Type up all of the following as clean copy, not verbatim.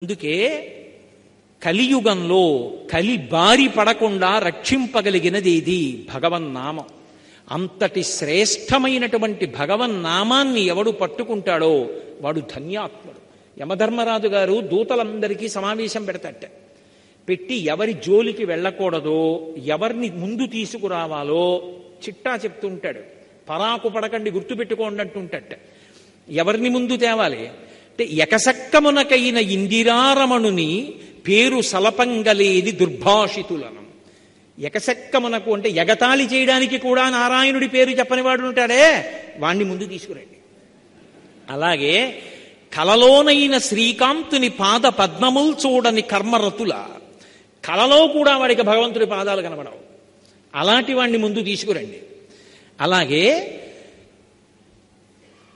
అందుకే కలియుగంలో కలి బారి పడకుండా రక్షింపగలిగినది ఇది భగవన్నామం. అంతటి శ్రేష్టమైనటువంటి భగవన్నామాన్ని ఎవడు పట్టుకుంటాడో వాడు ధన్యాత్ముడు. యమధర్మరాజు గారు దూతలందరికీ సమావేశం పెడతాట. పెట్టి ఎవరి జోలికి వెళ్ళకూడదో, ఎవరిని ముందు తీసుకురావాలో చిట్టా చెప్తుంటాడు. పరాకు పడకండి, గుర్తుపెట్టుకోండి అంటుంటట. ఎవరిని ముందు తేవాలి అంటే, ఎకసక్కమునకైన ఇందిరారమణుని పేరు సలపంగలేని దుర్భాషితులను. ఎకసక్కమునకు అంటే ఎగతాళి చేయడానికి కూడా నారాయణుడి పేరు చెప్పనివాడు ఉంటాడే, వాణ్ణి ముందు తీసుకురండి. అలాగే కలలోనైన శ్రీకాంతుని పాద పద్మముల్ చూడని కర్మరతుల, కలలో కూడా వాడికి భగవంతుడి పాదాలు కనబడవు, అలాంటి వాణ్ణి ముందు తీసుకురండి. అలాగే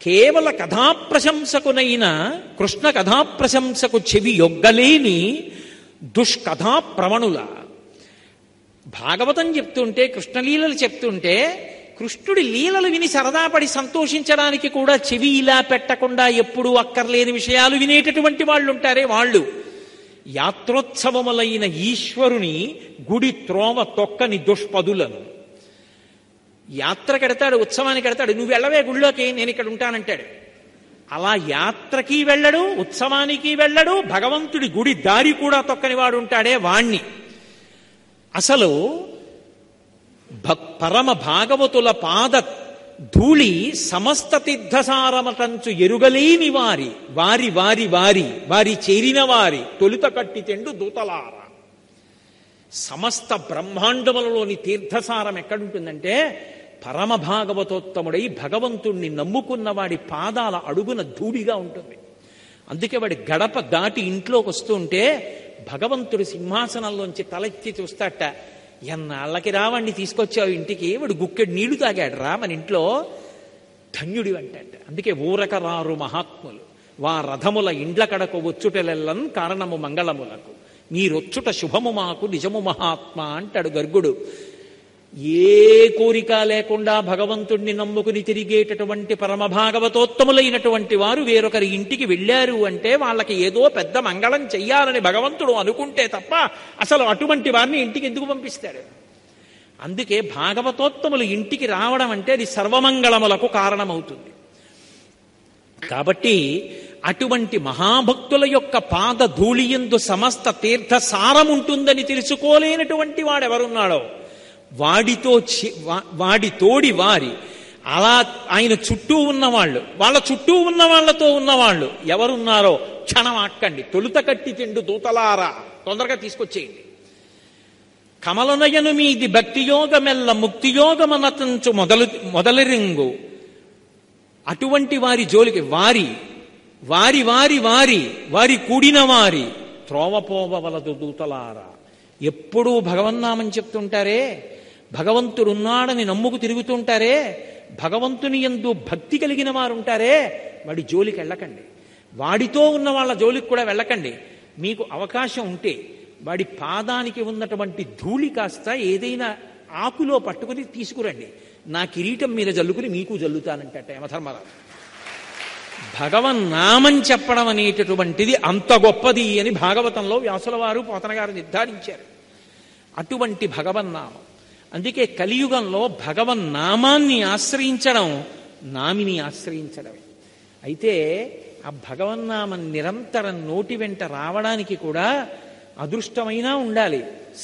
కేవల కథాప్రశంసకునైన కృష్ణ కథాప్రశంసకు చెవి యొగ్గలేని దుష్కథా ప్రవణుల. భాగవతం చెప్తుంటే, కృష్ణలీలలు చెప్తుంటే, కృష్ణుడి లీలలు విని సరదాపడి సంతోషించడానికి కూడా చెవి ఇలా పెట్టకుండా ఎప్పుడూ అక్కర్లేని విషయాలు వినేటటువంటి వాళ్ళు ఉంటారే వాళ్ళు. యాత్రోత్సవములైన ఈశ్వరుని గుడి త్రోవ తొక్కని దుష్పదులను. యాత్రకెడతాడు, ఉత్సవానికి ఎడతాడు, నువ్వు వెళ్ళవే గుళ్ళోకి, నేను ఇక్కడ ఉంటానంటాడు. అలా యాత్రకి వెళ్ళడు, ఉత్సవానికి వెళ్ళడు, భగవంతుడి గుడి దారి కూడా తొక్కని వాడు ఉంటాడే వాణ్ణి. అసలు పరమ భాగవతుల పాద ధూళి సమస్త తీర్థసారమటంచు ఎరుగలేని వారి వారి వారి వారి వారి చేరిన వారి తొలుత కట్టి తెండు దూతలార. సమస్త బ్రహ్మాండములలోని తీర్థసారం ఎక్కడుంటుందంటే, పరమ భాగవతోత్తముడై భగవంతుణ్ణి నమ్ముకున్న వాడి పాదాల అడుగున ధూళిగా ఉంటుంది. అందుకే వాడి గడప దాటి ఇంట్లోకి వస్తుంటే భగవంతుడి సింహాసనంలోంచి తలెత్తి చూస్తాట. ఎన్నాళ్ళకి రావాణ్ణి తీసుకొచ్చావు ఇంటికి, వాడు గుక్కెడు నీళ్లు తాగాడు రా మన ఇంట్లో, ధన్యుడి అంటాట. అందుకే ఊరక రారు మహాత్ములు వా రథముల ఇండ్ల కడకు వచ్చుటెలెల్లన్ కారణము మంగళములకు, మీరొచ్చుట శుభము మాకు నిజము మహాత్మా అంటాడు గర్గుడు. ఏ కోరిక లేకుండా భగవంతుణ్ణి నమ్ముకుని తిరిగేటటువంటి పరమభాగవతోత్తములైనటువంటి వారు వేరొకరి ఇంటికి వెళ్ళారు అంటే వాళ్ళకి ఏదో పెద్ద మంగళం చెయ్యాలని భగవంతుడు అనుకుంటే తప్ప అసలు అటువంటి వారిని ఇంటికి ఎందుకు పంపిస్తాడు? అందుకే భాగవతోత్తములు ఇంటికి రావడం అంటే అది సర్వమంగళములకు కారణమవుతుంది. కాబట్టి అటువంటి మహాభక్తుల యొక్క పాద ధూళియందు సమస్త తీర్థ సారముంటుందని తెలుసుకోలేనటువంటి వాడెవరున్నాడో వాడి తోడి వారి, అలా ఆయన చుట్టూ ఉన్నవాళ్ళు, వాళ్ళ చుట్టూ ఉన్న వాళ్లతో ఉన్నవాళ్ళు ఎవరున్నారో క్షణం ఆక్కండి. తొలుత కట్టి తిండు దూతలారా, తొందరగా తీసుకొచ్చేయండి. కమలనయను మీది భక్తియోగమెల్ల ముక్తియోగమనతంచు మొదలరింగు. అటువంటి వారి జోలికి వారి వారి వారి వారి వారి కూడిన వారి త్రోవపోవలదు దూతలారా. ఎప్పుడూ భగవన్నామం చెప్తుంటారే, భగవంతుడున్నాడని నమ్ముకు తిరుగుతుంటారే, భగవంతుని యందు భక్తి కలిగిన వారు ఉంటారే, వాడి జోలికి వెళ్ళకండి. వాడితో ఉన్న వాళ్ళ జోలికి కూడా వెళ్ళకండి. మీకు అవకాశం ఉంటే వాడి పాదానికి ఉన్నటువంటి ధూళి కాస్త ఏదైనా ఆకులో పట్టుకుని తీసుకురండి, నా కిరీటం మీద జల్లుకుని మీకు జల్లుతానంటట యమధర్మరాజు. భగవన్నామం చెప్పడం అనేటటువంటిది అంత గొప్పది అని భాగవతంలో వ్యాసుల వారు పోతన గారు నిర్ధారించారు. అటువంటి భగవన్నామం. అందుకే కలియుగంలో భగవన్నామాన్ని ఆశ్రయించడం నామిని ఆశ్రయించడమే. అయితే ఆ భగవన్నామం నిరంతరం నోటి వెంట రావడానికి కూడా అదృష్టమైనా ఉండాలి,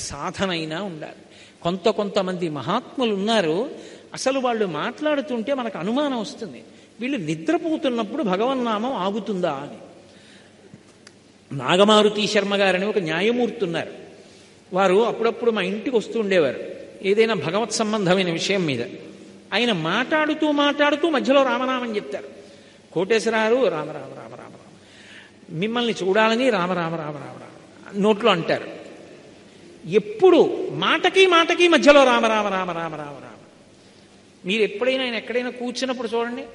సాధనైనా ఉండాలి. కొంతమంది మహాత్ములు ఉన్నారు, అసలు వాళ్ళు మాట్లాడుతుంటే మనకు అనుమానం వస్తుంది, వీళ్ళు నిద్రపోతున్నప్పుడు భగవన్నామం ఆగుతుందా అని. నాగమారుతి శర్మ గారని ఒక న్యాయమూర్తి ఉన్నారు. వారు అప్పుడప్పుడు మా ఇంటికి వస్తూ ఉండేవారు ఏదైనా భగవత్ సంబంధమైన విషయం మీద. ఆయన మాట్లాడుతూ మధ్యలో రామనామం చెప్తారు. కోటేశ్వరారు రామ రామ రామ రామ రామ, మిమ్మల్ని చూడాలని రామ రామ రామ రామ రామ నోట్లో అంటారు. ఎప్పుడు మాటకి మధ్యలో రామ రామ రామ రామ రామ రామ. మీరు ఎప్పుడైనా ఆయన ఎక్కడైనా కూర్చున్నప్పుడు చూడండి,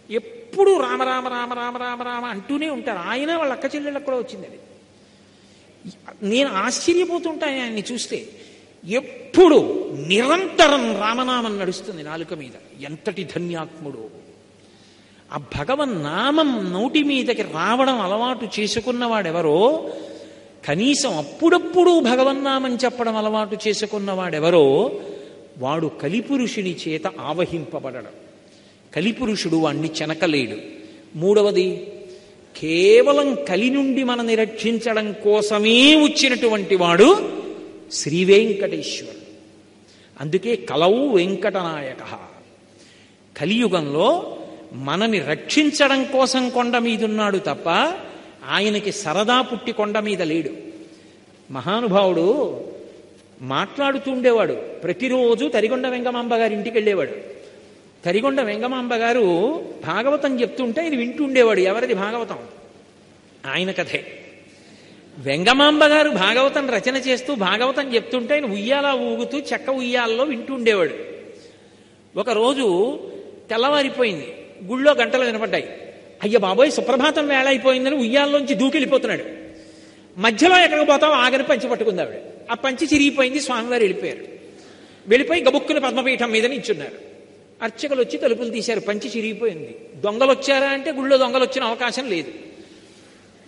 ఎప్పుడు రామ రామ రామ రామ రామ రామ అంటూనే ఉంటారు. ఆయన వాళ్ళ అక్క చెల్లెళ్ళకు కూడా వచ్చింది అది. నేను ఆశ్చర్యపోతుంటాను ఆయన్ని చూస్తే. ఎప్పుడు నిరంతరం రామనామం నడుస్తుంది నాలుక మీద. ఎంతటి ధన్యాత్ముడు! ఆ భగవన్నామం నోటి మీదకి రావడం అలవాటు చేసుకున్నవాడెవరో, కనీసం అప్పుడప్పుడు భగవన్నామం చెప్పడం అలవాటు చేసుకున్నవాడెవరో వాడు కలిపురుషుని చేత ఆవహింపబడడం. కలిపురుషుడు వాణ్ణి చెనకలేడు. మూడవది, కేవలం కలి నుండి మనని రక్షించడం కోసమే వచ్చినటువంటి వాడు శ్రీ వెంకటేశ్వరుడు. అందుకే కలౌ వెంకటనాయక. కలియుగంలో మనని రక్షించడం కోసం కొండ మీదున్నాడు తప్ప ఆయనకి సరదా పుట్టి కొండ మీద లేడు. మహానుభావుడు మాట్లాడుతుండేవాడు. ప్రతిరోజు తరిగొండ వెంగమాంబ గారి ఇంటికి వెళ్ళేవాడు. తరిగొండ వెంగమాంబ గారు భాగవతం చెప్తుంటే ఆయన వింటుండేవాడు. ఎవరిది భాగవతం? ఆయన కథే. వెంగమాంబ గారు భాగవతం రచన చేస్తూ భాగవతం చెప్తుంటే ఆయన ఉయ్యాల ఊగుతూ చెక్క ఉయ్యాలలో వింటుండేవాడు. ఒకరోజు తెల్లవారిపోయింది, గుళ్ళో గంటలు వినపడ్డాయి. అయ్య బాబోయ్, సుప్రభాతం వేళ అయిపోయిందని ఉయ్యాల్లోంచి దూకెళ్ళిపోతున్నాడు. మధ్యలో ఎక్కడికి పోతావు, ఆగని పంచి పట్టుకుంది ఆవిడ. ఆ పంచి చిరిగిపోయింది. స్వామివారు వెళ్ళిపోయారు. వెళ్ళిపోయి గబుక్కుని పద్మపీఠం మీద నించున్నారు. అర్చకులు వచ్చి తలుపులు తీశారు. పంచి చిరిగిపోయింది. దొంగలు వచ్చారా అంటే గుళ్ళో దొంగలు వచ్చిన అవకాశం లేదు.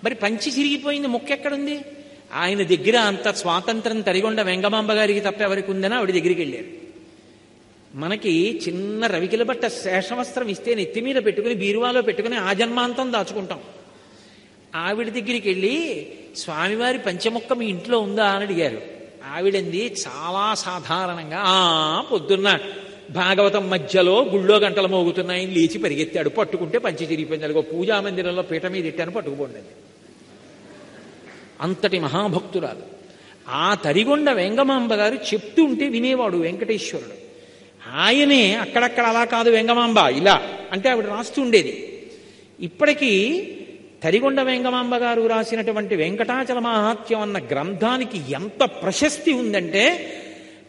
మరి పంచి చిరిగిపోయింది, మొక్కెక్కడుంది? ఆయన దగ్గర అంత స్వాతంత్రం తరిగొండ వెంగమాంబ గారికి తప్ప ఎవరికి ఉందని ఆవిడ దగ్గరికి వెళ్ళారు. మనకి చిన్న రవికిల బట్ట శేషవస్త్రం ఇస్తే నెత్తి మీద పెట్టుకుని బీరువాలో పెట్టుకుని ఆ జన్మాంతం దాచుకుంటాం. ఆవిడ దగ్గరికి వెళ్ళి స్వామివారి పంచముక్క మీ ఇంట్లో ఉందా అని అడిగారు. ఆవిడంది చాలా సాధారణంగా, పొద్దున్న భాగవతం మధ్యలో గుళ్ళో గంటలు మోగుతున్నాయని లేచి పరిగెత్తాడు. పట్టుకుంటే పంచి చిరిగిపోయింది. అదిగో పూజా మందిరంలో పీట మీద ఇట్టాను, పట్టుకుపోండి. అంతటి మహాభక్తురాలు. ఆ తరిగొండ వెంగమాంబ గారు చెప్తూ ఉంటే వినేవాడు వెంకటేశ్వరుడు. ఆయనే అక్కడక్కడ అలా కాదు వెంగమాంబ ఇలా అంటే ఆవిడ రాస్తూ ఉండేది. ఇప్పటికీ తరిగొండ వెంగమాంబ గారు రాసినటువంటి వెంకటాచల మహాత్మ్యం అన్న గ్రంథానికి ఎంత ప్రశస్తి ఉందంటే,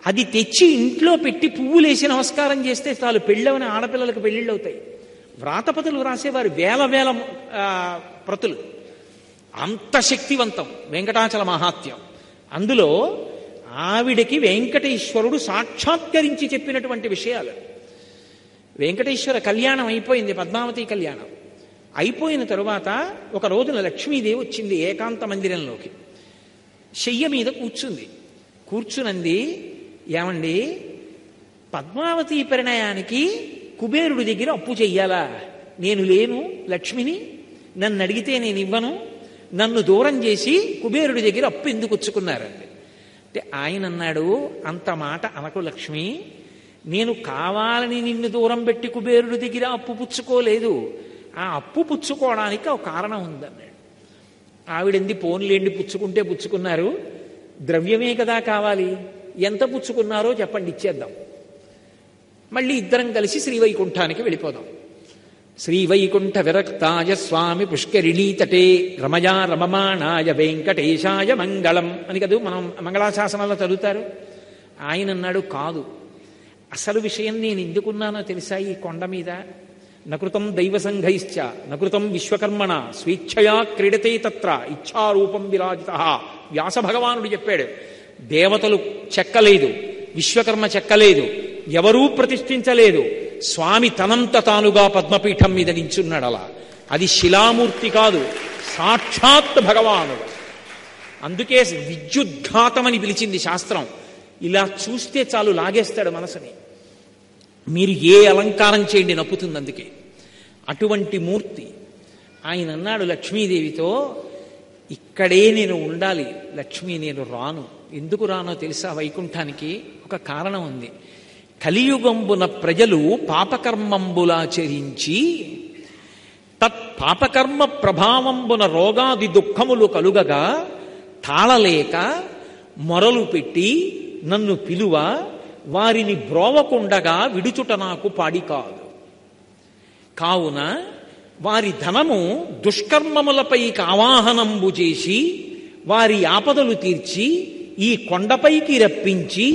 అది తెచ్చి ఇంట్లో పెట్టి పువ్వులేసి నమస్కారం చేస్తే చాలు పెళ్ళవని ఆడపిల్లలకు పెళ్ళిళ్ళు అవుతాయి. వ్రాతపతులు రాసేవారు వేల వేల ప్రతులు. అంత శక్తివంతం వెంకటాచల మహాత్మ్యం. అందులో ఆవిడకి వెంకటేశ్వరుడు సాక్షాత్కరించి చెప్పినటువంటి విషయాలు. వెంకటేశ్వర కళ్యాణం అయిపోయింది, పద్మావతి కళ్యాణం అయిపోయిన తరువాత ఒక రోజున లక్ష్మీదేవి వచ్చింది ఏకాంత మందిరంలోకి. శయ్య మీద కూర్చునంది, ఏమండి, పద్మావతి పరిణయానికి కుబేరుడి దగ్గర అప్పు చెయ్యాలా? నేను లేను లక్ష్మిని, నన్ను అడిగితే నేను ఇవ్వను, నన్ను దూరం చేసి కుబేరుడి దగ్గర అప్పు ఎందుకు వచ్చుకున్నారండి అంటే ఆయన అన్నాడు, అంత మాట అనకు లక్ష్మి, నేను కావాలని నిన్ను దూరం పెట్టి కుబేరుడి దగ్గర అప్పు పుచ్చుకోలేదు. ఆ అప్పు పుచ్చుకోవడానికి ఒక కారణం ఉందన్నాడు. ఆవిడంది, పోన్లేండి, పుచ్చుకుంటే పుచ్చుకున్నారు, ద్రవ్యమే కదా కావాలి, ఎంత పుచ్చుకున్నారో చెప్పండి, ఇచ్చేద్దాం. మళ్ళీ ఇద్దరం కలిసి శ్రీవైకుంఠానికి వెళ్ళిపోదాం. శ్రీవైకుంఠ విరక్తాయ స్వామి పుష్కరిణీ తటే రమయా రమమాణాయ వెంకటేశాయ మంగళం అని కదా మనం మంగళాశాసనాల్లో చదువుతారు. ఆయన అన్నాడు, కాదు, అసలు విషయం నేను ఎందుకున్నానో తెలుసా ఈ కొండ మీద? నకృతం దైవసంఘైశ్చ నకృతం విశ్వకర్మణ స్వేచ్ఛయా క్రీడతే తత్ర ఇచ్ఛారూపం విరాజిత. వ్యాస భగవానుడు చెప్పాడు, దేవతలు చెక్కలేదు, విశ్వకర్మ చెక్కలేదు, ఎవరూ ప్రతిష్ఠించలేదు, స్వామి తనంత తానుగా పద్మపీఠం మీద నించున్నాడు. అలా అది శిలామూర్తి కాదు, సాక్షాత్ భగవానుడు. అందుకే విద్యుద్ఘాతమని పిలిచింది శాస్త్రం. ఇలా చూస్తే చాలు లాగేస్తాడు మనసుని. మీరు ఏ అలంకారం చేయండి నప్పుతుంది. అందుకే అటువంటి మూర్తి. ఆయన అన్నాడు లక్ష్మీదేవితో, ఇక్కడే నేను ఉండాలి లక్ష్మి, నేను రాను. ఎందుకు రానో తెలుసా? వైకుంఠానికి ఒక కారణం ఉంది. కలియుగంబున ప్రజలు పాపకర్మంబులాచరించి తత్పాపకర్మ ప్రభావంబున రోగాది దుఃఖములు కలుగగా తాళలేక మొరలు పెట్టి నన్ను పిలువ వారిని బ్రోవకుండగా విడుచుట నాకు పాడి కాదు. కావున వారి ధనము దుష్కర్మములపైకి ఆవాహనంబు చేసి వారి ఆపదలు తీర్చి ఈ కొండపైకి రప్పించి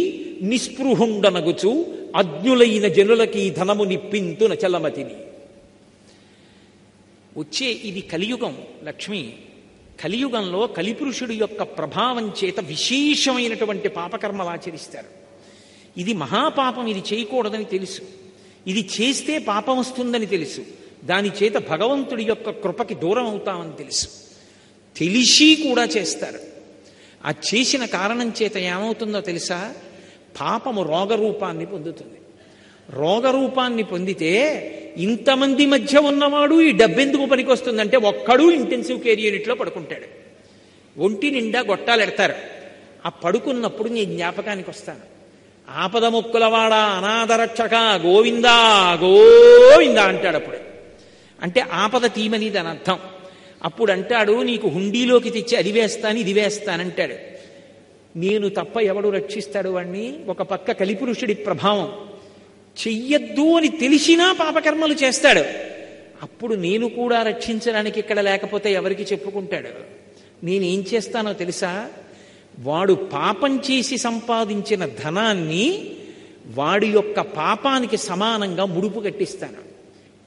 నిస్పృహుండనగుచు అజ్ఞులైన జనులకి ధనము నిప్పింతు నచలమతిని. ఇది కలియుగం లక్ష్మి. కలియుగంలో కలిపురుషుడు యొక్క ప్రభావం చేత విశేషమైనటువంటి పాపకర్మలు ఆచరిస్తారు. ఇది మహాపాపం, ఇది చేయకూడదని తెలుసు, ఇది చేస్తే పాపం వస్తుందని తెలుసు. దాని చేత భగవంతుడి యొక్క కృపకి దూరం అవుతామని తెలుసు. తెలిసి కూడా చేస్తారు. ఆ చేసిన కారణం చేత ఏమవుతుందో తెలుసా? పాపము రోగరూపాన్ని పొందుతుంది. రోగరూపాన్ని పొందితే ఇంతమంది మధ్య ఉన్నవాడు ఈ డబ్బెందుకు పనికొస్తుందంటే ఒక్కడు ఇంటెన్సివ్ కేర్ యూనిట్లో పడుకుంటాడు. ఒంటి నిండా గొట్టాలు ఎడతారు. ఆ పడుకున్నప్పుడు నీ జ్ఞాపకానికి వస్తాను. ఆపద ముక్కులవాడ అనాథరక్షక గోవిందా గోవిందా అంటాడు. అప్పుడు అంటే ఆపద తీమని దాని అర్థం. అప్పుడు అంటాడు, నీకు హుండీలోకి తెచ్చి అది వేస్తాను ఇది వేస్తానంటాడు. నేను తప్ప ఎవడు రక్షిస్తాడు వాణ్ణి? ఒక పక్క కలిపురుషుడి ప్రభావం, చెయ్యొద్దు అని తెలిసినా పాపకర్మలు చేస్తాడు. అప్పుడు నేను కూడా రక్షించడానికి ఇక్కడ లేకపోతే ఎవరికి చెప్పుకుంటాడు? నేనేం చేస్తానో తెలుసా? వాడు పాపం చేసి సంపాదించిన ధనాన్ని వాడి యొక్క పాపానికి సమానంగా ముడుపు కట్టిస్తాను.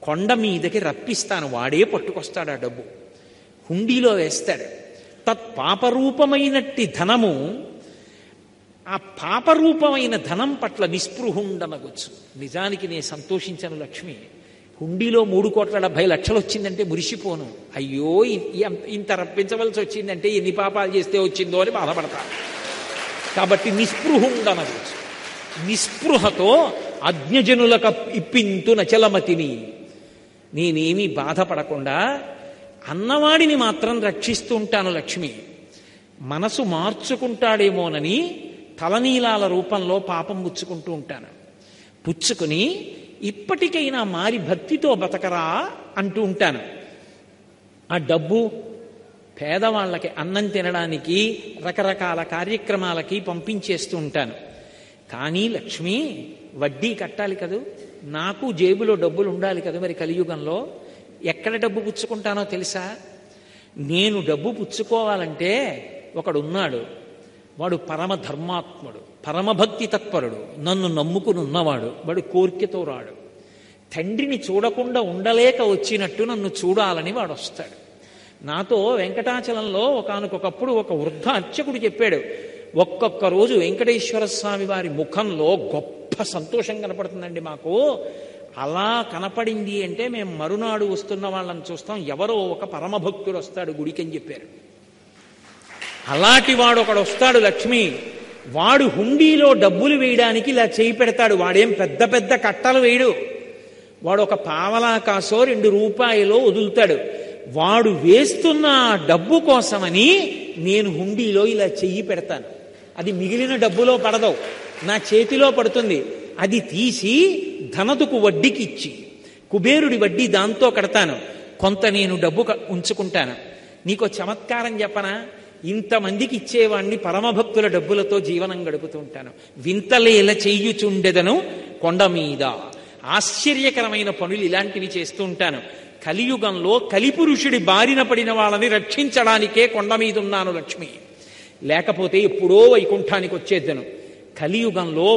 కొండ మీదకి రప్పిస్తాను. వాడే పట్టుకొస్తాడు ఆ డబ్బు, హుండీలో వేస్తాడు. తత్పాపరూపమైనట్టి ధనము, ఆ పాపరూపమైన ధనం పట్ల నిస్పృహుండనగొచ్చు. నిజానికి నేను సంతోషించను లక్ష్మి. హుండీలో 3,70,00,000 వచ్చిందంటే మురిసిపోను. అయ్యో ఇంత రప్పించవలసి వచ్చిందంటే ఎన్ని పాపాలు చేస్తే వచ్చిందో అని బాధపడతాను. కాబట్టి నిస్పృహుండనగొచ్చు. నిస్పృహతో అజ్ఞజనులకు ఇప్పింతు నచలమతిని. నేనేమీ బాధపడకుండా అన్నవాడిని మాత్రం రక్షిస్తూ ఉంటాను లక్ష్మి. మనసు మార్చుకుంటాడేమోనని తలనీలాల రూపంలో పాపం పుచ్చుకుంటూ ఉంటాను. పుచ్చుకుని ఇప్పటికైనా మారి భక్తితో బతకరా అంటూ ఉంటాను. ఆ డబ్బు పేదవాళ్ళకి అన్నం తినడానికి రకరకాల కార్యక్రమాలకి పంపించేస్తూ ఉంటాను. కానీ లక్ష్మి, వడ్డీ కట్టాలి కదూ, నాకు జేబులో డబ్బులు ఉండాలి కదా. మరి కలియుగంలో ఎక్కడ డబ్బు పుచ్చుకుంటానో తెలుసా? నేను డబ్బు పుచ్చుకోవాలంటే ఒకడున్నాడు, వాడు పరమ ధర్మాత్ముడు, పరమభక్తి తత్పరుడు, నన్ను నమ్ముకుని ఉన్నవాడు. వాడు కోరికతో రాడు. తండ్రిని చూడకుండా ఉండలేక వచ్చినట్టు నన్ను చూడాలని వాడు వస్తాడు. నాతో వెంకటాచలంలో ఒకానొకప్పుడు ఒక వృద్ధ అర్చకుడు చెప్పాడు, ఒక్కొక్క రోజు వెంకటేశ్వర స్వామి వారి ముఖంలో గొప్ప సంతోషం కనపడుతుందండి మాకు. అలా కనపడింది అంటే మేము మరునాడు వస్తున్న వాళ్ళని చూస్తాం, ఎవరో ఒక పరమభక్తుడు వస్తాడు గుడికి అని చెప్పారు. అలాంటి వాడు ఒకడు వస్తాడు లక్ష్మి. వాడు హుండీలో డబ్బులు వేయడానికి ఇలా చేయి పెడతాడు. వాడేం పెద్ద పెద్ద కట్టలు వేయడు. వాడు ఒక పావలా కాసో 2 రూపాయలో వదులుతాడు. వాడు వేస్తున్న డబ్బు కోసమని నేను హుండీలో ఇలా చెయ్యి పెడతాను. అది మిగిలిన డబ్బులో పడదు, నా చేతిలో పడుతుంది. అది తీసి ధనదుకు వడ్డీకి ఇచ్చి కుబేరుడి వడ్డీ దాంతో కడతాను. కొంత నేను డబ్బు ఉంచుకుంటాను. నీకో చమత్కారం చెప్పనా? ఇంతమందికి ఇచ్చేవాణ్ణి పరమభక్తుల డబ్బులతో జీవనం గడుపుతూ ఉంటాను. వింతలేల చెయ్యుచుండెదను కొండ మీద. ఆశ్చర్యకరమైన పనులు ఇలాంటివి చేస్తూ ఉంటాను. కలియుగంలో కలిపురుషుడి బారిన పడిన వాళ్ళని రక్షించడానికే కొండ మీద ఉన్నాను లక్ష్మి. లేకపోతే ఎప్పుడో వైకుంఠానికి వచ్చేద్దను. కలియుగంలో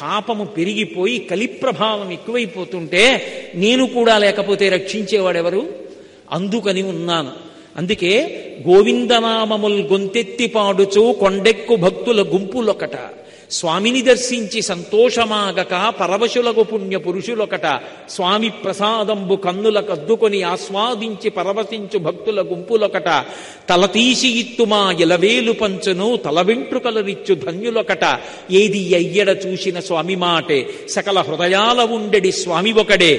పాపము పెరిగిపోయి కలిప్రభావం ఎక్కువైపోతుంటే నేను కూడా లేకపోతే రక్షించేవాడెవరు? అందుకని ఉన్నాను. అందుకే గోవిందనామముల్ గొంతెత్తి పాడుచు కొండెక్కు భక్తుల గుంపులొకట, స్వామిని దర్శించి సంతోషమాగక పరవశులకు పుణ్య పురుషులొకట, స్వామి ప్రసాదంబు కన్నుల కద్దుకొని ఆస్వాదించి పరవశించు భక్తుల గుంపులొకట, తలతీసి ఇత్తుమా ఎలవేలు పంచును తల వెంట్రుకలరిచ్చు ధన్యులొకట, ఏది అయ్యడ చూసిన స్వామి మాటే సకల హృదయాల ఉండెడి స్వామి ఒకడే,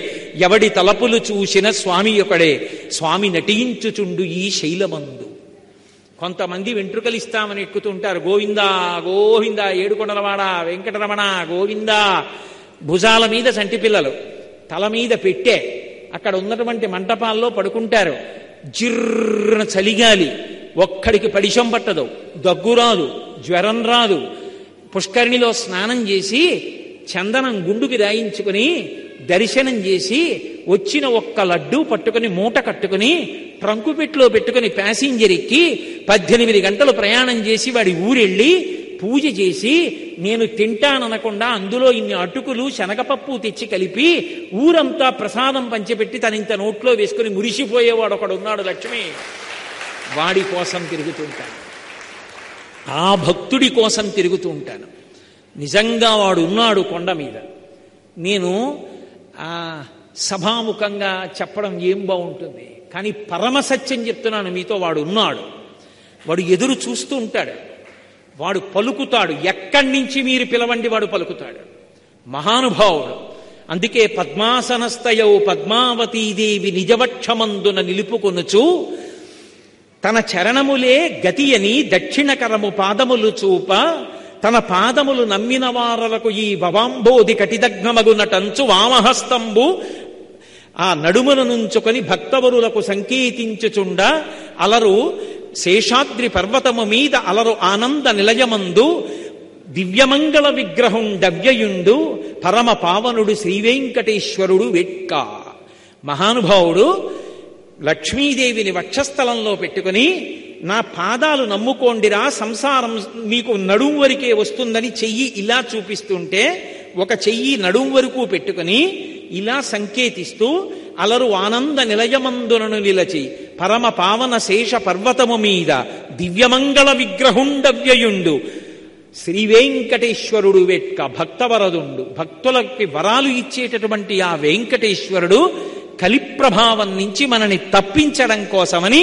ఎవడి తలపులు చూసిన స్వామి ఒకడే, స్వామి నటించుచుండు ఈ శైలమందు. కొంతమంది వెంట్రుకలు ఇస్తామని ఎక్కుతుంటారు. గోవిందా గోవిందా, ఏడుకొండలవాడ వెంకటరమణ గోవిందా. భుజాల మీద సంటి పిల్లలు, తల మీద పెట్టే అక్కడ ఉన్నటువంటి మంటపాల్లో పడుకుంటారు. జిర్రన చలిగాలి, ఒక్కడికి పడిశం పట్టదు, దగ్గు రాదు, జ్వరం రాదు. పుష్కరిణిలో స్నానం చేసి చందనం గుండుకి రాయించుకుని దర్శనం చేసి వచ్చిన ఒక్క లడ్డూ పట్టుకుని మూట కట్టుకుని ట్రంకు పెట్టిలో పెట్టుకుని ప్యాసింజర్ ఎక్కి 18 గంటలు ప్రయాణం చేసి వాడి ఊరెళ్ళి పూజ చేసి నేను తింటాననకుండా అందులో ఇన్ని అటుకులు శనగపప్పు తెచ్చి కలిపి ఊరంతా ప్రసాదం పంచిపెట్టి తనింత నోట్లో వేసుకుని మురిసిపోయేవాడు ఒకడున్నాడు లక్ష్మి. వాడి కోసం తిరుగుతూ ఉంటాను, ఆ భక్తుడి కోసం తిరుగుతూ ఉంటాను. నిజంగా వాడు ఉన్నాడు కొండ మీద. నేను సభాముఖంగా చెప్పడం ఏం బాగుంటుంది. కానీ పరమసత్యం చెప్తున్నాను మీతో, వాడు ఉన్నాడు, వాడు ఎదురు చూస్తూ ఉంటాడు, వాడు పలుకుతాడు. ఎక్కడి నుంచి మీరు పిలవండి వాడు పలుకుతాడు. మహానుభావుడు. అందుకే పద్మాసనస్థయౌ పద్మావతీదేవి నిజవక్షమందున నిలుపుకొనుచు తన చరణములే గతి అని దక్షిణకరము పాదములు చూప తన పాదములు నమ్మిన వారలకు ఈ భవాంబోధి కటిదగ్నమగునటంచు వామహస్తంబు ఆ నడుమున నుంచుకొని భక్తవరులకు సంకేతించుచుండ అలరు శేషాద్రి పర్వతము మీద అలరు ఆనంద నిలయమందు దివ్యమంగళ విగ్రహం డవ్యయుండు పరమ పావనుడు శ్రీవేంకటేశ్వరుడు వెట్క. మహానుభావుడు లక్ష్మీదేవిని వక్షస్థలంలో పెట్టుకుని నా పాదాలు నమ్ముకోండిరా, సంసారం మీకు నడుం వరకే వస్తుందని చెయ్యి ఇలా చూపిస్తుంటే ఒక చెయ్యి నడుం వరకు పెట్టుకుని ఇలా సంకేతిస్తూ అలరు ఆనంద నిలయమందునను నిలచి పరమ పావన శేష పర్వతము మీద దివ్యమంగళ విగ్రహుండవ్యయుండు శ్రీవేంకటేశ్వరుడు వెట్క. భక్తవరదుండు, భక్తులకి వరాలు ఇచ్చేటటువంటి ఆ వెంకటేశ్వరుడు కలిప్రభావం నుంచి మనని తప్పించడం కోసమని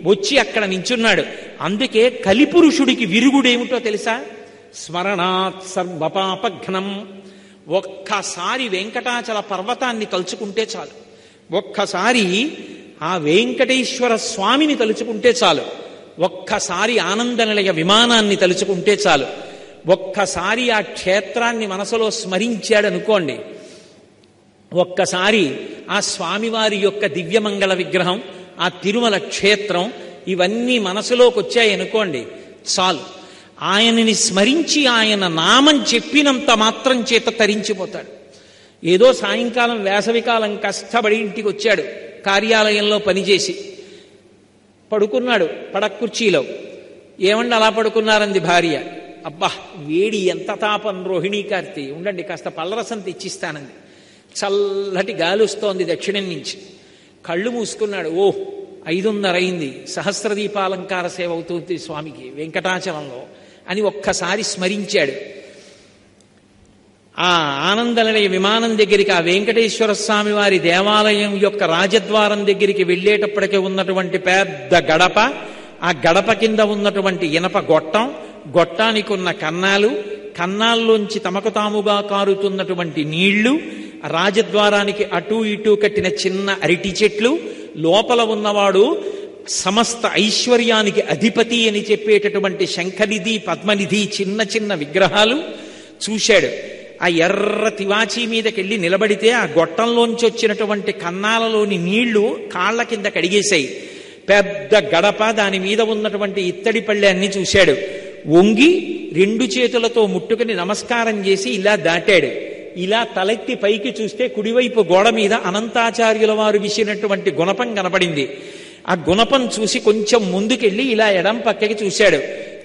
వచ్చి అక్కడ నించున్నాడు. అందుకే కలిపురుషుడికి విరుగుడేమిటో తెలుసా? స్మరణాత్ సర్వపాపఘ్నం. ఒక్కసారి వెంకటాచల పర్వతాన్ని తలుచుకుంటే చాలు, ఒక్కసారి ఆ వెంకటేశ్వర స్వామిని తలుచుకుంటే చాలు, ఒక్కసారి ఆనంద నిలయ విమానాన్ని తలుచుకుంటే చాలు, ఒక్కసారి ఆ క్షేత్రాన్ని మనసులో స్మరించాడనుకోండి, ఒక్కసారి ఆ స్వామివారి యొక్క దివ్యమంగళ విగ్రహం, ఆ తిరుమల క్షేత్రం ఇవన్నీ మనసులోకి వచ్చాయనుకోండి చాలు. ఆయనని స్మరించి ఆయన నామం చెప్పినంత మాత్రం చేత తరించిపోతాడు. ఏదో సాయంకాలం వేసవికాలం కష్టపడి ఇంటికి వచ్చాడు, కార్యాలయంలో పనిచేసి పడుకున్నాడు పడక్కుర్చీలో. ఏమండి అలా పడుకున్నారంది భార్య. అబ్బా వేడి ఎంత తాపం రోహిణీ కార్తీ, ఉండండి కాస్త పల్లరసం తెచ్చిస్తానంది. చల్లటి గాలి వస్తోంది దక్షిణం నుంచి. కళ్ళు మూసుకున్నాడు. 5:30 అయింది, సహస్రదీపాలంకార సేవ అవుతుంది స్వామికి వెంకటాచలంలో అని ఒక్కసారి స్మరించాడు. ఆ ఆనందనిలయ విమానం దగ్గరికి, ఆ వెంకటేశ్వర స్వామి వారి దేవాలయం యొక్క రాజద్వారం దగ్గరికి వెళ్ళేటప్పటికే ఉన్నటువంటి పెద్ద గడప, ఆ గడప కింద ఉన్నటువంటి ఇనప గొట్టం, గొట్టానికి ఉన్న కన్నాలు, కన్నాల్లోంచి తమకు తాముగా కారుతున్నటువంటి నీళ్లు, రాజద్వారానికి అటూ ఇటూ కట్టిన చిన్న అరటి చెట్లు, లోపల ఉన్నవాడు సమస్త ఐశ్వర్యానికి అధిపతి అని చెప్పేటటువంటి శంఖనిధి పద్మనిధి చిన్న చిన్న విగ్రహాలు చూశాడు. ఆ ఎర్ర తివాచీ మీదకెళ్ళి నిలబడితే ఆ గొట్టంలోంచి వచ్చినటువంటి కన్నాలలోని నీళ్లు కాళ్ల కింద కడిగేశాయి. పెద్ద గడప, దాని మీద ఉన్నటువంటి ఇత్తడి పళ్ళెన్ని చూశాడు. వంగి 2 చేతులతో ముట్టుకుని నమస్కారం చేసి ఇలా దాటాడు. ఇలా తలెత్తి పైకి చూస్తే కుడివైపు గోడ మీద అనంతాచార్యుల వారు విసినటువంటి గుణపం కనపడింది. ఆ గుణపం చూసి కొంచెం ముందుకెళ్ళి ఇలా ఎడం పక్కకి చూశాడు.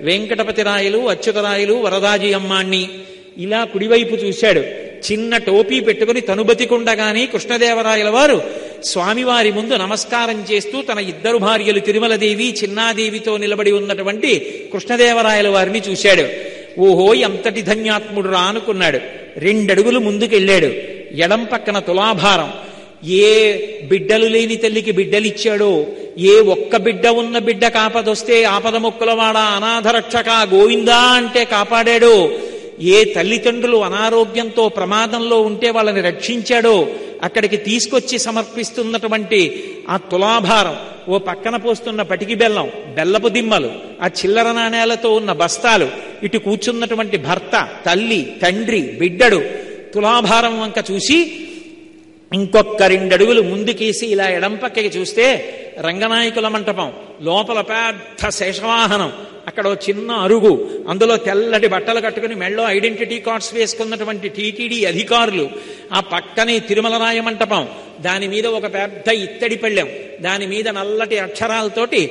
వెంకటపతి రాయలు, అచ్యుతరాయలు, వరదాజీ అమ్మాణ్ణి ఇలా కుడివైపు చూశాడు. చిన్న టోపీ పెట్టుకుని తనుబతికుండగానే కృష్ణదేవరాయల వారు స్వామివారి ముందు నమస్కారం చేస్తూ తన 2 భార్యలు తిరుమలదేవి చిన్నాదేవితో నిలబడి ఉన్నటువంటి కృష్ణదేవరాయల వారిని చూశాడు. ఓహో ఎంతటి ధన్యాత్ముడు రా అనుకున్నాడు. 2 అడుగులు ముందుకెళ్ళాడు. ఎడం పక్కన తులాభారం. ఏ బిడ్డలు లేని తల్లికి బిడ్డలిచ్చాడో, ఏ ఒక్క బిడ్డ ఉన్న బిడ్డ కాపదొస్తే ఆపద మొక్కులవాడా అనాథరక్షక గోవిందా అంటే కాపాడాడో, ఏ తల్లిదండ్రులు అనారోగ్యంతో ప్రమాదంలో ఉంటే వాళ్ళని రక్షించాడో అక్కడికి తీసుకొచ్చి సమర్పిస్తున్నటువంటి ఆ తులాభారం, ఓ పక్కన పోస్తున్న పటికి బెల్లం, బెల్లపు దిమ్మలు, ఆ చిల్లర నాణేలతో ఉన్న బస్తాలు, ఇటు కూర్చున్నటువంటి భర్త, తల్లి, తండ్రి, బిడ్డడు, తులాభారం వంక చూసి ఇంకొక 2 అడుగులు ముందుకేసి ఇలా ఎడం పక్కకి చూస్తే రంగనాయకుల మంటపం, లోపల పెద్ద శేషవాహనం, అక్కడ చిన్న అరుగు, అందులో తెల్లటి బట్టలు కట్టుకుని మెళ్ళో ఐడెంటిటీ కార్డ్స్ వేసుకున్నటువంటి టీటీడీ అధికారులు, ఆ పక్కనే తిరుమల రాయ మంటపం, దాని మీద ఒక పెద్ద ఇత్తడి పళ్ళెం, దాని మీద నల్లటి అక్షరాలతోటి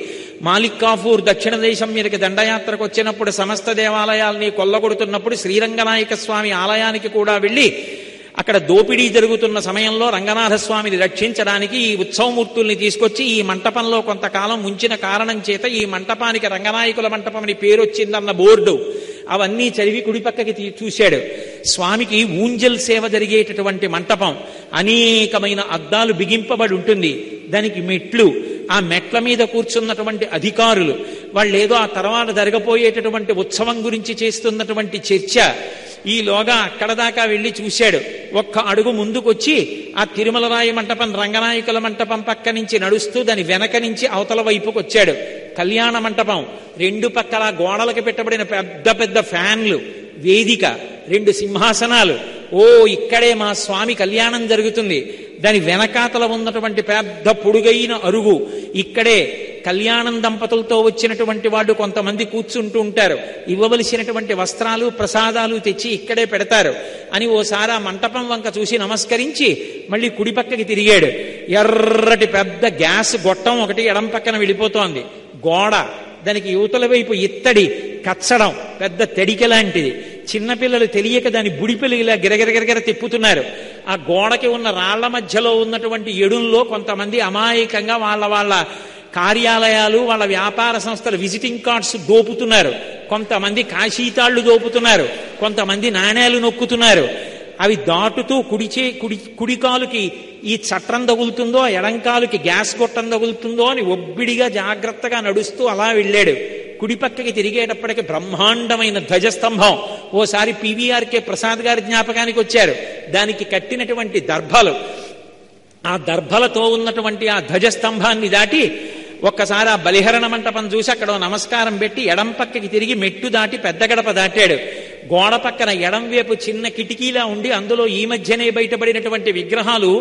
మాలిక్ కాఫూర్ దక్షిణ దేశం మీదకి దండయాత్రకు వచ్చినప్పుడు సమస్త దేవాలయాల్ని కొల్లగొడుతున్నప్పుడు శ్రీరంగనాయక స్వామి ఆలయానికి కూడా వెళ్ళి అక్కడ దోపిడీ జరుగుతున్న సమయంలో రంగనాథస్వామిని రక్షించడానికి ఈ ఉత్సవమూర్తుల్ని తీసుకొచ్చి ఈ మంటపంలో కొంతకాలం ఉంచిన కారణం చేత ఈ మంటపానికి రంగనాయకుల మంటపం అని పేరు వచ్చిందన్న బోర్డు, అవన్నీ చదివి కుడిపక్కకి చూశాడు. స్వామికి ఊంజల్ సేవ జరిగేటటువంటి మంటపం, అనేకమైన అద్దాలు బిగింపబడి ఉంటుంది. దానికి మెట్లు, ఆ మెట్ల మీద కూర్చున్నటువంటి అధికారులు, వాళ్ళేదో ఆ తర్వాత జరగబోయేటటువంటి ఉత్సవం గురించి చేస్తున్నటువంటి చర్చ. ఈలోగా అక్కడ దాకా వెళ్ళి చూశాడు. ఒక్క అడుగు ముందుకొచ్చి ఆ తిరుమలరాయి మంటపం, రంగనాయకుల మంటపం పక్క నుంచి నడుస్తూ దాని వెనక నుంచి అవతల వైపుకు వచ్చాడు. కళ్యాణ మంటపం, రెండు పక్కల గోడలకు పెట్టబడిన పెద్ద పెద్ద ఫ్యాన్లు, వేదిక, 2 సింహాసనాలు. ఓ, ఇక్కడే మా స్వామి కళ్యాణం జరుగుతుంది. దాని వెనకాతల ఉన్నటువంటి పెద్ద పొడుగైన అరుగు, ఇక్కడే కళ్యాణం దంపతులతో వచ్చినటువంటి వాళ్ళు కొంతమంది కూర్చుంటూ ఉంటారు. ఇవ్వవలసినటువంటి వస్త్రాలు ప్రసాదాలు తెచ్చి ఇక్కడే పెడతారు అని ఓసారి ఆ మంటపం వంక చూసి నమస్కరించి మళ్ళీ కుడి పక్కకి తిరిగాడు. ఎర్రటి పెద్ద గ్యాస్ గొట్టం ఒకటి ఎడం పక్కన వెళ్ళిపోతోంది. గోడ, దానికి యువతల వైపు ఇత్తడి కచ్చడం, పెద్ద తడిక లాంటిది. చిన్నపిల్లలు తెలియక దాని బుడిపిల్లు ఇలా గిరగిరగిరగిర తిప్పుతున్నారు. ఆ గోడకి ఉన్న రాళ్ల మధ్యలో ఉన్నటువంటి ఎడుల్లో కొంతమంది అమాయకంగా వాళ్ళ కార్యాలయాలు, వాళ్ళ వ్యాపార సంస్థల విజిటింగ్ కార్డ్స్ దోపుతున్నారు. కొంతమంది కాశీతాళ్లు దోపుతున్నారు, కొంతమంది నాణేలు నొక్కుతున్నారు. అవి దాటుతూ కుడి కాలుకి ఈ చట్రం తగులుతుందో, ఎడంకాలుకి గ్యాస్ గొట్టం తగులుతుందో అని ఒబ్బిడిగా జాగ్రత్తగా నడుస్తూ అలా వెళ్ళాడు. కుడి పక్కకి తిరిగేటప్పటికి బ్రహ్మాండమైన ధ్వజస్తంభం. ఓసారి పివిఆర్కే ప్రసాద్ గారి జ్ఞాపకానికి వచ్చారు. దానికి కట్టినటువంటి దర్భలు, ఆ దర్భలతో ఉన్నటువంటి ఆ ధ్వజస్తంభాన్ని దాటి ఒక్కసారి ఆ బలిహరణ మంటపం చూసి అక్కడ నమస్కారం పెట్టి ఎడం పక్కకి తిరిగి మెట్టు దాటి పెద్ద గడప దాటాడు. గోడ పక్కన ఎడం వైపు చిన్న కిటికీలా ఉండి అందులో ఈ మధ్యనే బయటపడినటువంటి విగ్రహాలు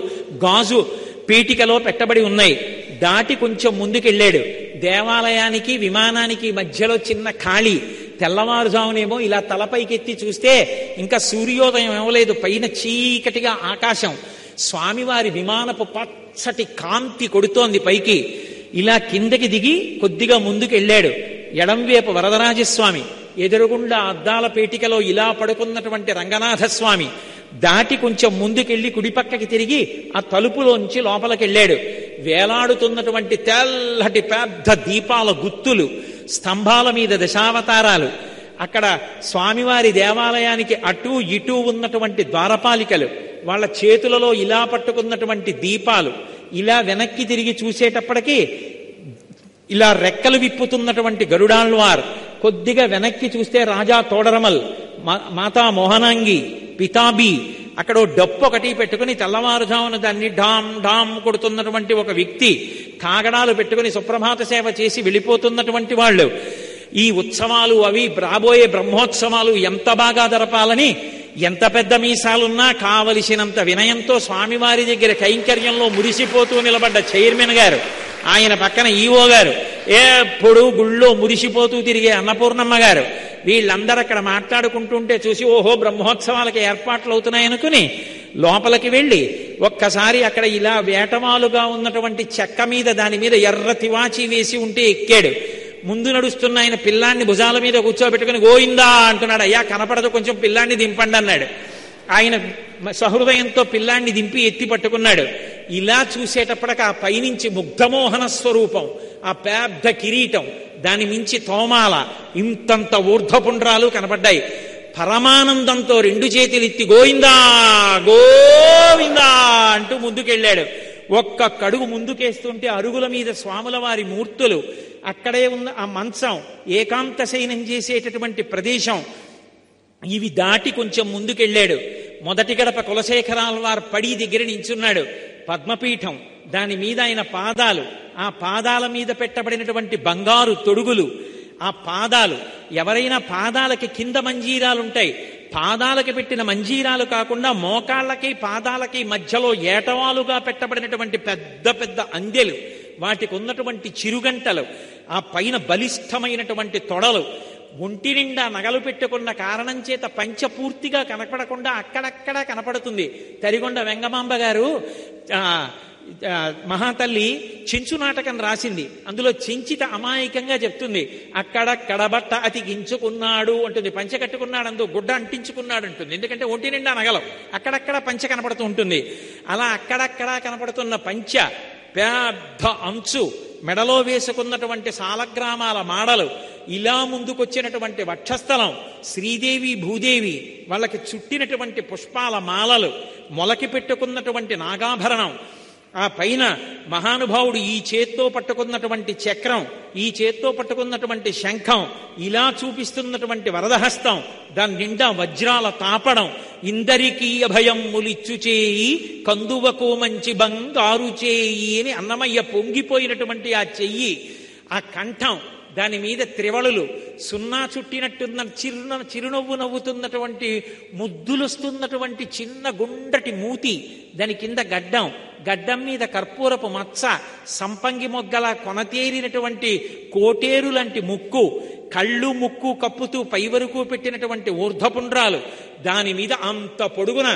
గాజు పీటికలో పెట్టబడి ఉన్నాయి. దాటి కొంచెం ముందుకెళ్ళాడు. దేవాలయానికి విమానానికి మధ్యలో చిన్న ఖాళీ. తెల్లవారుజామునేమో ఇలా తలపైకెత్తి చూస్తే ఇంకా సూర్యోదయం ఇవ్వలేదు, పైన చీకటిగా ఆకాశం. స్వామివారి విమానపు పచ్చటి కాంతి కొడుతోంది పైకి. ఇలా కిందకి దిగి కొద్దిగా ముందుకెళ్ళాడు. ఎడంవేపు వరదరాజస్వామి, ఎదురుగుండా అద్దాల పేటికలో ఇలా పడుకున్నటువంటి రంగనాథస్వామి. దాటి కొంచెం ముందుకెళ్లి కుడిపక్కకి తిరిగి ఆ తలుపులోంచి లోపలికెళ్ళాడు. వేలాడుతున్నటువంటి తెల్లటి పెద్ద దీపాల గుత్తులు, స్తంభాల మీద దశావతారాలు. అక్కడ స్వామివారి దేవాలయానికి అటూ ఇటూ ఉన్నటువంటి ద్వారపాలికలు, వాళ్ళ చేతులలో ఇలా పట్టుకున్నటువంటి దీపాలు. ఇలా వెనక్కి తిరిగి చూసేటప్పటికీ ఇలా రెక్కలు విప్పుతున్నటువంటి గరుడాళ్వార్. కొద్దిగా వెనక్కి చూస్తే రాజా తోడరమల్, మాతా మోహనాంగి, పితాబి. అక్కడ డప్పు ఒకటి పెట్టుకుని తెల్లవారుజామున దాన్ని ఢామ్ ఢామ్ కొడుతున్నటువంటి ఒక వ్యక్తి, కాగడాలు పెట్టుకుని సుప్రభాత సేవ చేసి వెళ్ళిపోతున్నటువంటి వాళ్ళు. ఈ ఉత్సవాలు అవి రాబోయే బ్రహ్మోత్సవాలు ఎంత బాగా జరపాలని, ఎంత పెద్ద మీసాలున్నా కావలసినంత వినయంతో స్వామివారి దగ్గర కైంకర్యంలో మురిసిపోతూ నిలబడ్డ చైర్మన్ గారు, ఆయన పక్కన ఈవో గారు, ఎప్పుడు గుళ్ళో మురిసిపోతూ తిరిగే అన్నపూర్ణమ్మ గారు, వీళ్ళందరూ అక్కడ మాట్లాడుకుంటుంటే చూసి ఓహో బ్రహ్మోత్సవాలకి ఏర్పాట్లు అవుతున్నాయనుకుని లోపలికి వెళ్ళి ఒక్కసారి అక్కడ ఇలా వేటవాలుగా ఉన్నటువంటి చెక్క మీద, దాని మీద ఎర్ర తివాచి వేసి ఉంటే ఎక్కాడు. ముందు నడుస్తున్న ఆయన పిల్లాన్ని భుజాల మీద కూర్చోబెట్టుకుని గోయిందా అంటున్నాడు. అయ్యా కనపడదు, కొంచెం పిల్లాన్ని దింపండి అన్నాడు. ఆయన సహృదయంతో పిల్లాన్ని దింపి ఎత్తి పట్టుకున్నాడు. ఇలా చూసేటప్పటికి ఆ పైనుంచి ముగ్ధమోహన స్వరూపం, ఆ పెద్ద కిరీటం, దాని మించి తోమాల, ఇంతంత ఊర్ధ్వపుండ్రాలు కనపడ్డాయి. పరమానందంతో 2 చేతులెత్తి గోయిందా గోవిందా అంటూ ముందుకెళ్ళాడు. ఒక్క కడుగు ముందుకేస్తుంటే అరుగుల మీద స్వాముల వారి మూర్తులు, అక్కడే ఉన్న ఆ మంచం, ఏకాంత శయనం చేసేటటువంటి ప్రదేశం. ఇవి దాటి కొంచెం ముందుకెళ్ళాడు. మొదటి గడప కులశేఖరాల వారు పడి దగ్గర నించున్నాడు. పద్మపీఠం, దాని మీద ఆయన పాదాలు, ఆ పాదాల మీద పెట్టబడినటువంటి బంగారు తొడుగులు, ఆ పాదాలు. ఎవరైనా పాదాలకి కింద మంజీరాలుంటాయి, పాదాలకి పెట్టిన మంజీరాలు కాకుండా మోకాళ్ళకి పాదాలకి మధ్యలో ఏటవాలుగా పెట్టబడినటువంటి పెద్ద పెద్ద అందెలు, వాటికి ఉన్నటువంటి చిరుగంటలు, ఆ పైన బలిష్టమైనటువంటి తొడలు, ఒంటి నిండా నగలు పెట్టుకున్న కారణం చేత పంచ పూర్తిగా కనపడకుండా అక్కడక్కడ కనపడుతుంది. తరిగొండ వెంగమాంబ గారు మహాతల్లి చెంచు నాటకం రాసింది. అందులో చెంచిత అమాయకంగా చెప్తుంది, అక్కడక్కడ బట్ట అతికించుకున్నాడు అంటుంది. పంచ కట్టుకున్నాడు, అందు గుడ్డ అంటించుకున్నాడు అంటుంది. ఎందుకంటే ఒంటి నిండా నగలం, అక్కడక్కడ పంచ కనపడుతూ ఉంటుంది. అలా అక్కడక్కడ కనపడుతున్న పంచ, పెద్ద అంచు, మెడలో వేసుకున్నటువంటి సాలగ్రామాల మాడలు, ఇలా ముందుకొచ్చినటువంటి వక్షస్థలం, శ్రీదేవి భూదేవి వాళ్ళకి చుట్టినటువంటి పుష్పాల మాలలు, మొలకి పెట్టుకున్నటువంటి నాగాభరణం, ఆ పైన మహానుభావుడు ఈ చేత్తో పట్టుకున్నటువంటి చక్రం, ఈ చేత్తో పట్టుకున్నటువంటి శంఖం, ఇలా చూపిస్తున్నటువంటి వరదహస్తం, దాని నిండా వజ్రాల తాపడం, ఇందరికీ అభయం ములిచ్చు చేయి కందువకు మంచి బంగారు చేయి అని అన్నమయ్య పొంగిపోయినటువంటి ఆ చెయ్యి, ఆ కంఠం, దాని మీద త్రివళులు, సున్నా చుట్టినట్టున్న చిరునవ్వు నవ్వుతున్నటువంటి ముద్దులొస్తున్నటువంటి చిన్న గుండ్రటి మూతి, దాని కింద గడ్డం, గడ్డం మీద కర్పూరపు మచ్చ, సంపంగి మొగ్గల కొనతేరినటువంటి కోటేరు లాంటి ముక్కు, కళ్ళు ముక్కు కప్పుతూ పై వరకు పెట్టినటువంటి ఊర్ధ్వపుండ్రాలు, దాని మీద అంత పొడుగున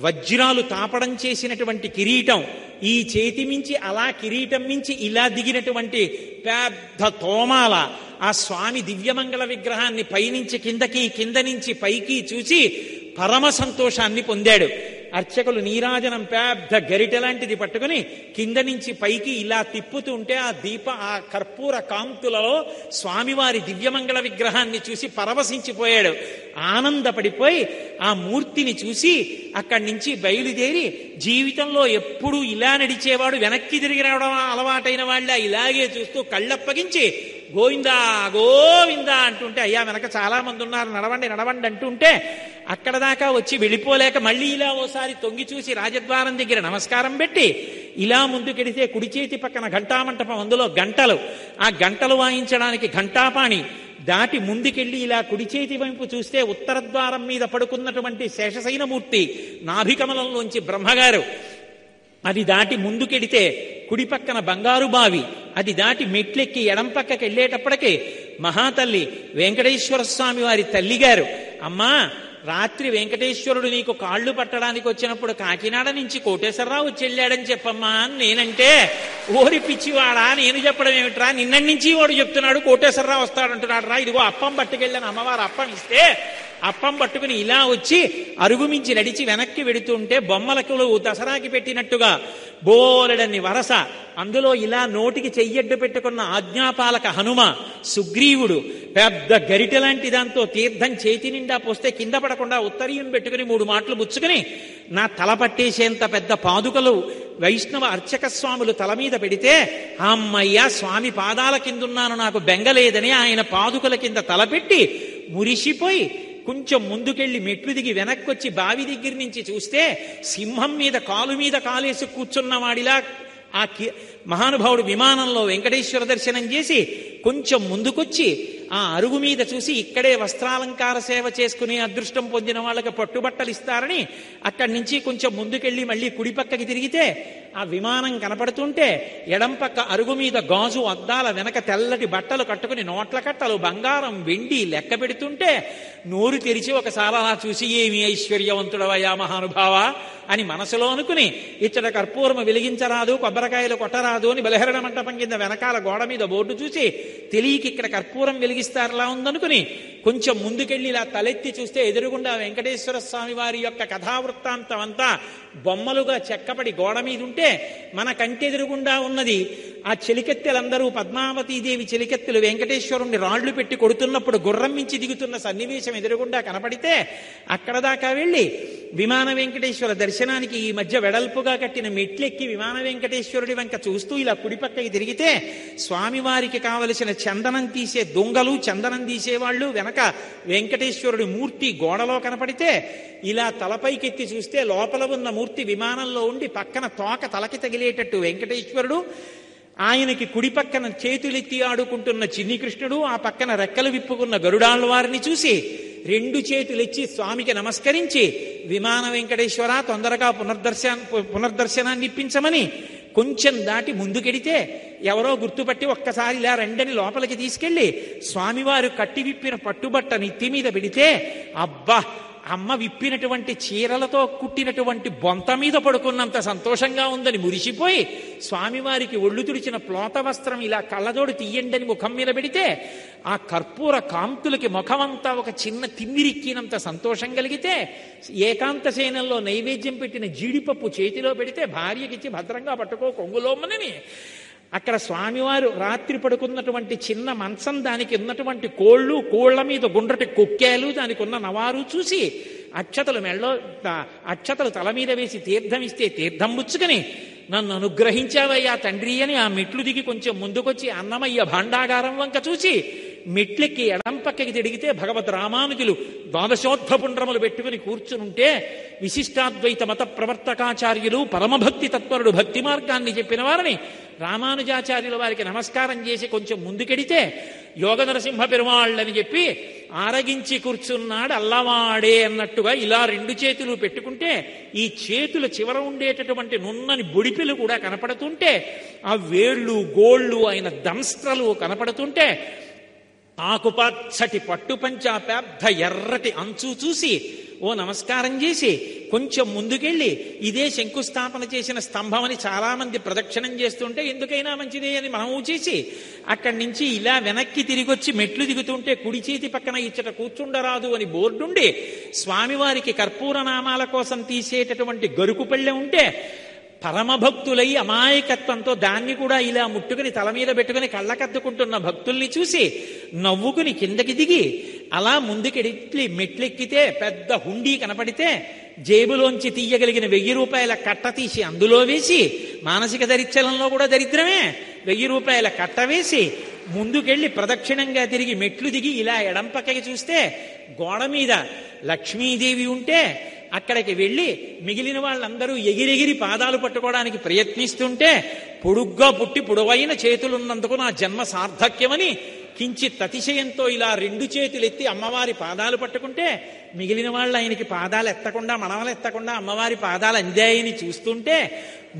వజ్రాలు తాపడం చేసినటువంటి కిరీటం, ఈ చేతి మించి అలా కిరీటం మించి ఇలా దిగినటువంటి పెద్ద తోమాల, ఆ స్వామి దివ్యమంగళ విగ్రహాన్ని పైనుంచి కిందకి, కింద నుంచి పైకి చూసి పరమ సంతోషాన్ని పొందాడు. అర్చకులు నీరాజనం పెద్ద గరిటె లాంటిది పట్టుకుని కింద నుంచి పైకి ఇలా తిప్పుతూ ఉంటే ఆ కర్పూర కాంతులలో స్వామివారి దివ్యమంగళ విగ్రహాన్ని చూసి పరవశించిపోయాడు. ఆనందపడిపోయి ఆ మూర్తిని చూసి అక్కడి నుంచి బయలుదేరి, జీవితంలో ఎప్పుడూ ఇలా నడిచేవాడు వెనక్కి తిరిగి రావడం అలవాటైన వాళ్ళ ఇలాగే చూస్తూ కళ్ళప్పగించి గోవిందా గోవిందా అంటుంటే, అయ్యా వెనక చాలా మంది ఉన్నారు, నడవండి నడవండి అంటుంటే అక్కడ దాకా వచ్చి వెళ్ళిపోలేక మళ్ళీ ఇలా ఓసారి తొంగి చూసి రాజద్వారం దగ్గర నమస్కారం పెట్టి ఇలా ముందుకెడితే కుడి చేతి పక్కన ఘంటామంటపం, అందులో గంటలు, ఆ గంటలు వాయించడానికి ఘంటాపాణి దాటి ముందుకెళ్ళి ఇలా కుడి చేతి వైపు చూస్తే ఉత్తర ద్వారం మీద పడుకున్నటువంటి శేషశైనమూర్తి, నాభికమలంలోంచి బ్రహ్మగారు, అది దాటి ముందుకెడితే కుడి పక్కన బంగారు బావి, అది దాటి మెట్లెక్కి ఎడం పక్కకి వెళ్ళేటప్పటికీ మహాతల్లి వెంకటేశ్వర స్వామి వారి తల్లిగారు, అమ్మా రాత్రి వెంకటేశ్వరుడు నీకు కాళ్ళు పట్టడానికి వచ్చినప్పుడు కాకినాడ నుంచి కోటేశ్వరరావు వచ్చి వెళ్ళాడని చెప్పమ్మా అని నేనంటే, ఓరి పిచ్చివాడా నేను చెప్పడం ఏమిట్రా, నిన్నటి నుంచి వాడు చెప్తున్నాడు కోటేశ్వరరావు వస్తాడంటున్నాడు రా, ఇదిగో అప్పం పట్టుకెళ్ళాను, అమ్మవారు అప్పం ఇస్తే అప్పం పట్టుకుని ఇలా వచ్చి అరుగుమించి నడిచి వెనక్కి వెడుతుంటే బొమ్మలకు దసరాకి పెట్టినట్టుగా బోలెడన్ని వరస, అందులో ఇలా నోటికి చెయ్యడ్డు పెట్టుకున్న ఆజ్ఞాపాలక హనుమ, సుగ్రీవుడు పెద్ద గరిటె లాంటి దాంతో తీర్థం చేతి నిండా పోస్తే కింద పడకుండా ఉత్తరీయం పెట్టుకుని 3 మాటలు ముచ్చుకుని నా తల పట్టేసేంత పెద్ద పాదుకలు వైష్ణవ అర్చక స్వాములు తల మీద పెడితే, అమ్మయ్య స్వామి పాదాల కిందున్నాను నాకు బెంగలేదని ఆయన పాదుకల కింద తలపెట్టి మురిసిపోయి కొంచెం ముందుకెళ్ళి మెట్లు దిగి వెనక్కొచ్చి బావి దగ్గర నుంచి చూస్తే సింహం మీద కాలు మీద కాలేసి కూర్చున్నవాడిలా ఆ మహానుభావుడు విమానంలో వెంకటేశ్వర దర్శనం చేసి కొంచెం ముందుకొచ్చి ఆ అరుగు మీద చూసి ఇక్కడే వస్త్రాలంకార సేవ చేసుకునే అదృష్టం పొందిన వాళ్ళకి పట్టుబట్టలు ఇస్తారని అక్కడి నుంచి కొంచెం ముందుకెళ్ళి మళ్ళీ కుడి పక్కకి తిరిగితే ఆ విమానం కనపడుతుంటే ఎడం పక్క అరుగు మీద గాజు అద్దాల వెనక తెల్లటి బట్టలు కట్టుకుని నోట్ల కట్టలు బంగారం వెండి లెక్క పెడుతుంటే నోరు తెరిచి ఒకసారి అలా చూసి ఏమి ఐశ్వర్యవంతుడవయ్యా మహానుభావ అని మనసులో అనుకుని ఇచ్చట కర్పూరము వెలిగించరాదు, కొబ్బరికాయలు కొట్టరాదు అని బలిహరణ మంటపం కింద వెనకాల గోడ మీద బోర్డు చూసి తెలియకి ఇక్కడ కర్పూరం వెలిగిస్తారలా ఉందనుకుని కొంచెం ముందుకెళ్ళి ఇలా తలెత్తి చూస్తే ఎదురుగుండా వెంకటేశ్వర స్వామి వారి యొక్క కథావృత్తాంతం అంతా బొమ్మలుగా చెక్కబడి గోడ మీద ఉంటే మన కంటెదురుగుండా ఉన్నది ఆ చెలికెత్తెలందరూ పద్మావతీదేవి చెలికెత్తెలు వెంకటేశ్వరుణ్ణి రాళ్లు పెట్టి కొడుతున్నప్పుడు గుర్రం మించి దిగుతున్న సన్నివేశం ఎదురుగుండా కనపడితే అక్కడ దాకా వెళ్ళి విమాన వెంకటేశ్వర దర్శనానికి ఈ మధ్య వెడల్పుగా కట్టిన మెట్లెక్కి విమాన వెంకటేశ్వరుడి వెంక చూస్తూ ఇలా కుడిపక్కకి తిరిగితే స్వామివారికి కావలసిన చందనం తీసే దొంగలు, చందనం తీసేవాళ్ళు వెనక వెంకటేశ్వరుడి మూర్తి గోడలో కనపడితే ఇలా తలపైకెత్తి చూస్తే లోపల ఉన్న మూర్తి విమానంలో ఉండి పక్కన తోక తలకి తగిలేటట్టు వెంకటేశ్వరుడు, ఆయనకి కుడి పక్కన చేతులెత్తి ఆడుకుంటున్న చిన్ని కృష్ణుడు, ఆ పక్కన రెక్కలు విప్పుకున్న గరుడాళ్వారిని చూసి 2 చేతులెచ్చి స్వామికి నమస్కరించి విమాన వెంకటేశ్వర తొందరగా పునర్దర్శనాన్ని ఇప్పించమని కొంచెం దాటి ముందుకెడితే ఎవరో గుర్తుపట్టి ఒక్కసారి ఇలా రెండని లోపలికి తీసుకెళ్లి స్వామివారు కట్టి విప్పిన పట్టుబట్ట నెత్తి మీద పెడితే అబ్బా అమ్మ విప్పినటువంటి చీరలతో కుట్టినటువంటి బొంత మీద పడుకున్నంత సంతోషంగా ఉందని మురిసిపోయి స్వామివారికి ఒళ్ళు తుడిచిన ప్లోత వస్త్రం ఇలా కళ్ళజోడు తీయండని ముఖం మీద పెడితే ఆ కర్పూర కాంతులకి ముఖమంతా ఒక చిన్న తిమ్మిరిక్కినంత సంతోషం కలిగితే ఏకాంత సేనంలో నైవేద్యం పెట్టిన జీడిపప్పు చేతిలో పెడితే భార్యకిచ్చి భద్రంగా పట్టుకో కొంగులోమనని అక్కడ స్వామివారు రాత్రి పడుకున్నటువంటి చిన్న మంచం, దానికి ఉన్నటువంటి కోళ్ల మీద గుండ్రటి కొక్కేలు, దానికి ఉన్న నవారు చూసి అక్షతలు తల మీద వేసి తీర్థమిస్తే తీర్థం ముచ్చుకొని, నన్ను అనుగ్రహించావయ్యా తండ్రి అని ఆ మెట్లు దిగి కొంచెం ముందుకొచ్చి అన్నమయ్య భాండాగారం వంక చూసి మెట్లెక్కి ఎడం పక్కకి తిడిగితే భగవద్ రామానుజులు ద్వాదశోద్ధపుండ్రములు పెట్టుకుని కూర్చునుంటే, విశిష్టాద్వైత మత ప్రవర్తకాచార్యులు పరమభక్తి తత్పరుడు భక్తి మార్గాన్ని చెప్పిన వారిని రామానుజాచార్యుల వారికి నమస్కారం చేసి కొంచెం ముందుకెడితే, యోగ నరసింహ పెరుమాళ్ళని చెప్పి ఆరగించి కూర్చున్నాడు అల్లవాడే అన్నట్టుగా ఇలా రెండు చేతులు పెట్టుకుంటే, ఈ చేతుల చివర ఉండేటటువంటి నున్నని బొడిపిలు కూడా కనపడుతుంటే, ఆ వేళ్ళు గోళ్ళు ఆయన దంస్ట్రలు కనపడుతుంటే, ఆకుపచ్చటి పట్టుపంచ పెద్ద ఎర్రటి అంచు చూసి ఓ నమస్కారం చేసి కొంచెం ముందుకెళ్ళి, ఇదే శంకుస్థాపన చేసిన స్తంభం అని చాలా మంది ప్రదక్షిణం చేస్తుంటే ఎందుకైనా మంచిదే అని మనము చేసి అక్కడి నుంచి ఇలా వెనక్కి తిరిగొచ్చి మెట్లు దిగుతుంటే కుడి చేతి పక్కన ఇచ్చట కూర్చుండరాదు అని బోర్డుండి, స్వామివారికి కర్పూర నామాల కోసం తీసేటటువంటి గరుకు పళ్ళె ఉంటే, పరమభక్తులై అమాయకత్వంతో దాన్ని కూడా ఇలా ముట్టుకుని తల మీద పెట్టుకుని కళ్ళకద్దుకుంటున్న భక్తుల్ని చూసి నవ్వుకుని కిందకి దిగి అలా ముందుకెడిట్లి మెట్లెక్కితే పెద్ద హుండీ కనపడితే, జేబులోంచి తీయగలిగిన 1000 రూపాయల కట్ట తీసి అందులో వేసి, మానసిక దరిద్రంలో కూడా దరిద్రమే, 1000 రూపాయల కట్ట వేసి ముందుకెళ్ళి ప్రదక్షిణంగా తిరిగి మెట్లు దిగి ఇలా ఎడం పక్కకి చూస్తే గోడ మీద లక్ష్మీదేవి ఉంటే, అక్కడికి వెళ్ళి మిగిలిన వాళ్ళందరూ ఎగిరెగిరి పాదాలు పట్టుకోవడానికి ప్రయత్నిస్తుంటే, పొడుగ్గా పుట్టి పొడవైన చేతులున్నందుకు నా జన్మ సార్థక్యమని కించిత్ అతిశయంతో ఇలా 2 చేతులెత్తి అమ్మవారి పాదాలు పట్టుకుంటే, మిగిలిన వాళ్ళు ఆయనకి పాదాలు ఎత్తకుండా మనవలు ఎత్తకుండా అమ్మవారి పాదాలు అందాయని చూస్తుంటే,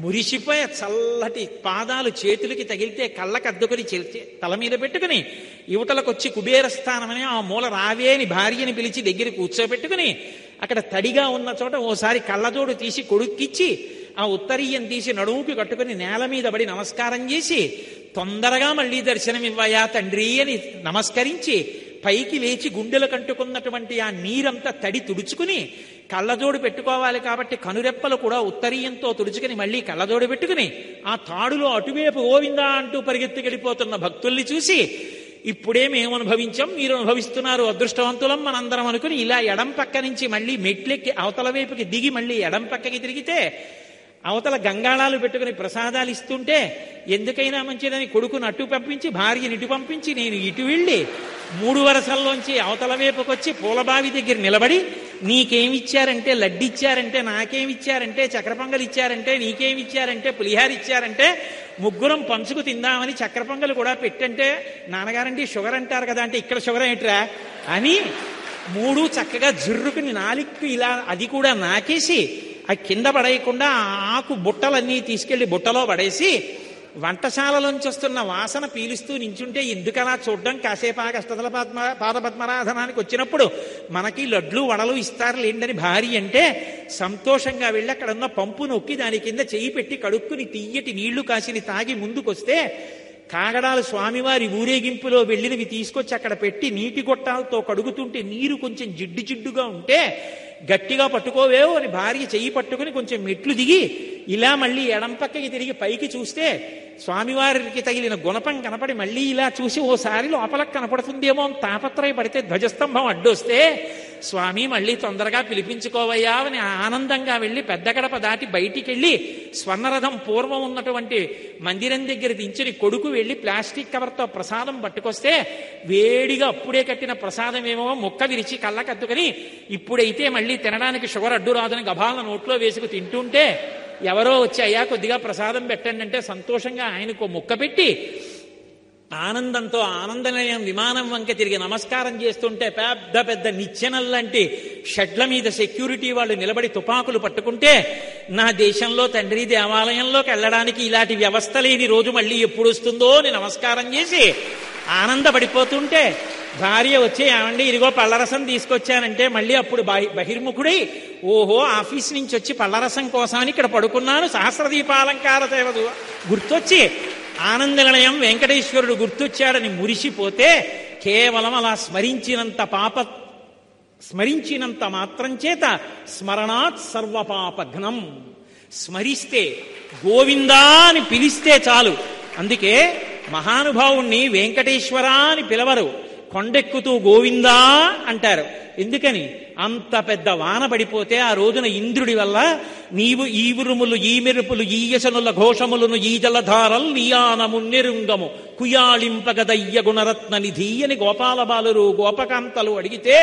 మురిసిపోయే చల్లటి పాదాలు చేతులకి తగిలితే కళ్ళకద్దుకుని తల మీద పెట్టుకుని యువతలకొచ్చి కుబేరస్థానమని ఆ మూల రావే అని భార్యని పిలిచి దగ్గర కూర్చోబెట్టుకుని అక్కడ తడిగా ఉన్న చోట ఓసారి కళ్ళజోడు తీసి కొడుక్కిచ్చి ఆ ఉత్తరీయం తీసి నడుముకి కట్టుకుని నేల మీద పడి నమస్కారం చేసి, తొందరగా మళ్ళీ దర్శనమివ్వయా తండ్రి అని నమస్కరించి పైకి లేచి గుండెలు కంటుకున్నటువంటి ఆ నీరంతా తడి తుడుచుకుని, కళ్ళజోడు పెట్టుకోవాలి కాబట్టి కనురెప్పలు కూడా ఉత్తరీయంతో తుడుచుకుని మళ్ళీ కళ్ళజోడు పెట్టుకుని ఆ తాడులో అటువైపు గోవిందా అంటూ పరిగెత్తుకెళ్ళిపోతున్న భక్తుల్ని చూసి, ఇప్పుడే మేము అనుభవించాం, మీరు అనుభవిస్తున్నారు, అదృష్టవంతులం మనందరం అనుకుని ఇలా ఎడం పక్క నుంచి మళ్ళీ మెట్లెక్కి అవతల వైపుకి దిగి మళ్ళీ ఎడం పక్కకి తిరిగితే, అవతల గంగాళాలు పెట్టుకుని ప్రసాదాలు ఇస్తుంటే, ఎందుకైనా మంచిదని కొడుకును అటు పంపించి భార్యని ఇటు పంపించి నేను ఇటు వెళ్ళి 3 వరసల్లోంచి అవతల వైపుకొచ్చి పూలబావి దగ్గర నిలబడి, నీకేమిచ్చారంటే లడ్డిచ్చారంటే, నాకేమిచ్చారంటే చక్ర పొంగలు ఇచ్చారంటే, నీకేమిచ్చారంటే పులిహార ఇచ్చారంటే, ముగ్గురం పంచుకు తిందామని చక్ర పొంగలు కూడా పెట్టంటే, నాన్నగారండి షుగర్ అంటారు కదా అంటే, ఇక్కడ షుగర్ ఏంట్రా అని 3 చక్కగా జుర్రుకుని 4 ఇలా అది కూడా నాకేసి ఆ కింద పడేయకుండా ఆకు బుట్టలన్నీ తీసుకెళ్లి బుట్టలో పడేసి, వంటశాలలోంచి వస్తున్న వాసన పీలుస్తూ నించుంటే ఎందుకలా చూడడం, కాసేపు అష్టదల పాదపద్మరాధనానికి వచ్చినప్పుడు మనకి లడ్లు వడలు ఇస్తారు లేండని భార్య అంటే, సంతోషంగా వెళ్ళి అక్కడ ఉన్న పంపు నొక్కి దాని కింద చెయ్యి పెట్టి కడుక్కుని తీయటి నీళ్లు కాసిని తాగి ముందుకొస్తే, కాగడాలు స్వామివారి ఊరేగింపులో వెళ్ళినవి తీసుకొచ్చి అక్కడ పెట్టి నీటి గొట్టాలతో కడుగుతుంటే నీరు కొంచెం జిడ్డు జిడ్డుగా ఉంటే, గట్టిగా పట్టుకోవేవో అని భార్య చెయ్యి పట్టుకుని కొంచెం మెట్లు దిగి ఇలా మళ్ళీ ఎడం పక్కకి తిరిగి పైకి చూస్తే స్వామివారికి తగిలిన గుణపం కనపడి మళ్ళీ ఇలా చూసి ఓసారి లోపలకు కనపడుతుందేమో అని తాపత్రయపడితే ధ్వజస్తంభం అడ్డొస్తే, స్వామి మళ్ళీ తొందరగా పిలిపించుకోవయ్యా అని ఆనందంగా వెళ్ళి పెద్ద గడప దాటి బయటికి వెళ్ళి స్వర్ణరథం పూర్వం ఉన్నటువంటి మందిరం దగ్గర దించుని కొడుకు వెళ్ళి ప్లాస్టిక్ కవర్తో ప్రసాదం పట్టుకొస్తే, వేడిగా అప్పుడే కట్టిన ప్రసాదం ఏమో మొక్క విరిచి కళ్ళకద్దుకుని, ఇప్పుడైతే మళ్ళీ తినడానికి షుగర్ అడ్డు రాదని గభాలను నోట్లో వేసుకు తింటుంటే, ఎవరో వచ్చి అయ్యా కొద్దిగా ప్రసాదం పెట్టండి అంటే సంతోషంగా ఆయనకు మొక్క పెట్టి ఆనందంతో ఆనందనిలయం విమానం వంక తిరిగి నమస్కారం చేస్తుంటే, పెద్ద పెద్ద నిచ్చెనల్లాంటి షెడ్ల మీద సెక్యూరిటీ వాళ్ళు నిలబడి తుపాకులు పట్టుకుంటే, నా దేశంలో తండ్రి దేవాలయంలోకి వెళ్ళడానికి ఇలాంటి వ్యవస్థ లేని రోజు మళ్ళీ ఎప్పుడు వస్తుందో అని నమస్కారం చేసి ఆనందపడిపోతుంటే, భార్య వచ్చి ఏమండి ఇదిగో పళ్ళరసం తీసుకొచ్చానంటే మళ్ళీ అప్పుడు బహిర్ముఖుడై, ఓహో ఆఫీస్ నుంచి వచ్చి పళ్ళరసం కోసమని ఇక్కడ పడుకున్నాను, సహస్రదీపాలంకార సేవదు గుర్తొచ్చి ఆనందనిలయం వెంకటేశ్వరుడు గుర్తొచ్చాడని మురిసిపోతే, కేవలం అలా స్మరించినంత మాత్రం చేత స్మరణాత్ సర్వపాపఘ్నం, స్మరిస్తే గోవిందా అని పిలిస్తే చాలు అందుకే మహానుభావుణ్ణి వెంకటేశ్వర అని పిలవరు, కొండెక్కుతూ గోవిందా అంటారు. ఎందుకని? అంత పెద్ద వాన పడిపోతే ఆ రోజున ఇంద్రుడి వల్ల నీవు ఈ ఉరుములు ఈ మెరుపులు ఈ యశనుల ఘోషములను ఈ జలధారల్ నీయానమున్నెరుంగము కుయాళింపగదయ్య గుణరత్న నిధి అని గోపాల బాలురు గోపకాంతలు అడిగితే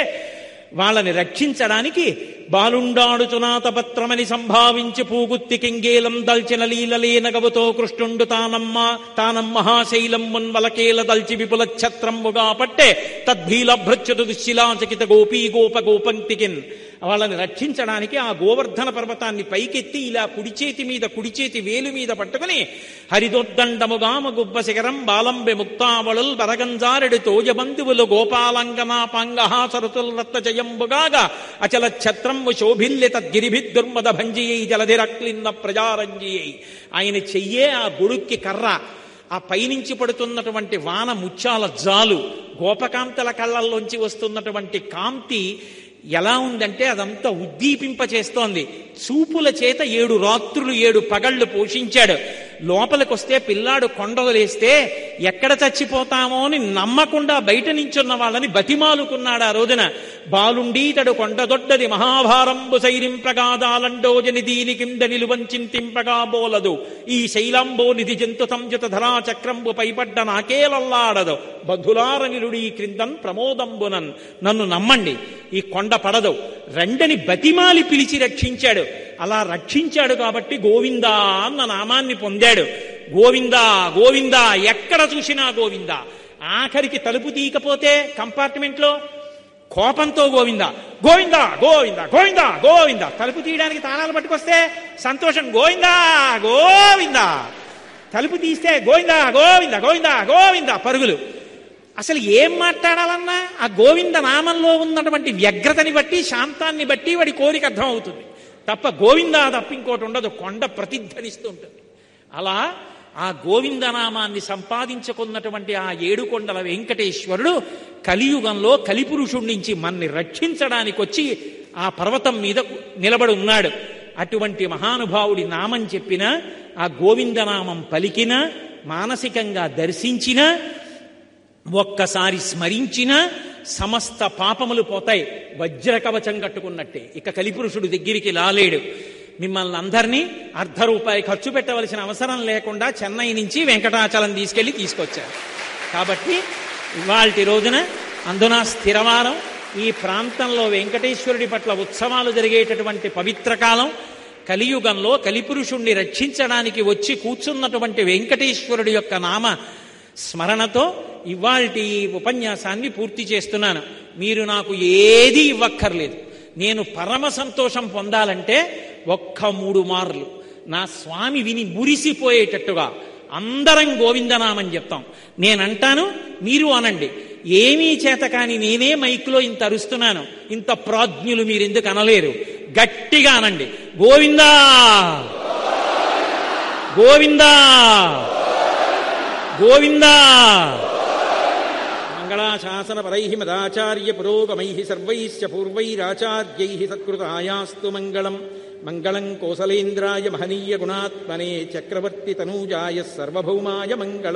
వాళ్ళని రక్షించడానికి బాలుండాడుచునాతపత్రమని సంభావించి పూగుత్తి కింగేలం దల్చిన లీలలేనగవుతో కృష్ణుండు తానమ్మహాశైలం మున్వలకేల దల్చి విపుల ఛత్రముగా పట్టే తద్భీలభ్రచ్యుత దుశ్శిలాచకిత గోపీ గోపంక్తికిన్ వాళ్ళని రక్షించడానికి ఆ గోవర్ధన పర్వతాన్ని పైకెత్తి ఇలా కుడి చేతి వేలు మీద పట్టుకుని హరిదోద్దండముగామ గుబ్బ శిఖరం బాలంబె ముక్తావళుల్ బరగంజారెడు తోజబంధువులు గోపాలంగనా పాంగహా సరుతుల్ రత్న జయంబుగాగా అచల ఛత్రము శోభిల్లి తద్గిరిభిద్దుర్మద భంజియై జలధిరక్లిన్న ప్రజారంజియై. ఆయన చెయ్యే ఆ గొడుక్కి కర్ర, ఆ పైనుంచి పడుతున్నటువంటి వాన ముత్యాల జాలు, గోపకాంతల కళ్ళల్లోంచి వస్తున్నటువంటి కాంతి ఎలా ఉందంటే అదంతా ఉద్దీపింపచేస్తోంది. చూపుల చేత 7 రాత్రులు 7 పగళ్లు పోషించాడు. లోపలికొస్తే పిల్లాడు కొండలేస్తే ఎక్కడ చచ్చిపోతామో అని నమ్మకుండా బయట నించున్న వాళ్ళని బతిమాలుకున్నాడు ఆ రోజున. బాలుండీతడు కొండదొడ్డది మహాభారంబు సైరింపగాదాలండోజని దీని కింద నిలువంచింతింపగా బోలదు ఈ శైలాంబో నిధి జంతు సంయుత ధరా చక్రంబు పైపడ్డ నాకేలల్లాడదు బధులార నిలుడి క్రిందన్ ప్రమోదంబునన్. నన్ను నమ్మండి, ఈ కొండ పడదు, రెండని బతిమాలి పిలిచి రక్షించాడు. అలా రక్షించాడు కాబట్టి గోవిందా అన్న నామాన్ని పొందాడు. గోవిందా గోవిందా ఎక్కడ చూసినా గోవిందా. ఆఖరికి తలుపు తీయకపోతే కంపార్ట్మెంట్లో కోపంతో గోవిందా గోవిందా గోవిందా గోవిందా గోవిందా. తలుపు తీయడానికి తాళాలు పట్టుకొస్తే సంతోషం గోవిందా గోవిందా. తలుపు తీస్తే గోవిందా గోవిందా గోవిందా గోవిందా పరుగులు. అసలు ఏం మాట్లాడాలన్నా ఆ గోవింద నామంలో ఉన్నటువంటి వ్యగ్రతని బట్టి శాంతాన్ని బట్టి వాడి కోరిక అర్థం అవుతుంది తప్ప గోవిందా తప్ప ఇంకోటి ఉండదు. కొండ ప్రతిధ్వనిస్తూ ఉంటుంది. అలా ఆ గోవిందనామాన్ని సంపాదించుకున్నటువంటి ఆ 7 కొండల వెంకటేశ్వరుడు కలియుగంలో కలిపురుషుడి నుంచి మన్ని రక్షించడానికి వచ్చి ఆ పర్వతం మీద నిలబడి ఉన్నాడు. అటువంటి మహానుభావుడి నామం చెప్పిన, ఆ గోవిందనామం పలికిన, మానసికంగా దర్శించిన, ఒక్కసారి స్మరించిన సమస్త పాపములు పోతాయి. వజ్రకవచం కట్టుకున్నట్టే. ఇక కలిపురుషుడు దగ్గరికి లాలేడు. మిమ్మల్ని అందరినీ ₹1 ఖర్చు పెట్టవలసిన అవసరం లేకుండా చెన్నై నుంచి వెంకటాచలం తీసుకొచ్చారు. కాబట్టి ఇవాల్టి రోజున అందున స్థిరవారం, ఈ ప్రాంతంలో వెంకటేశ్వరుడి పట్ల ఉత్సవాలు జరిగేటటువంటి పవిత్ర కాలం. కలియుగంలో కలిపురుషుణ్ణి రక్షించడానికి వచ్చి కూర్చున్నటువంటి వెంకటేశ్వరుడి యొక్క నామ స్మరణతో ఇవాల్టి ఉపన్యాసాన్ని పూర్తి చేస్తున్నాను. మీరు నాకు ఏది ఇవ్వక్కర్లేదు. నేను పరమ సంతోషం పొందాలంటే 3 మార్లు నా స్వామి విని మురిసిపోయేటట్టుగా అందరం గోవిందనామని చెప్తాం. నేనంటాను, మీరు అనండి. ఏమీ చేత కాని నేనే మైక్లో ఇంత అరుస్తున్నాను, ఇంత ప్రాజ్ఞులు మీరెందుకు అనలేరు? గట్టిగా అనండి, గోవిందా గోవిందా గోవిందా. మంగళాశాసన పరైః మదాచార్య పురోగమైః సర్వైశ్చ పూర్వైరాచార్యైః సత్కృతాయాస్తు మంగళం. మంగళం కోసలేంద్రాయ మహనీయ గుణాత్మనే చక్రవర్తి తనూజాయ సర్వభౌమాయ మంగళం.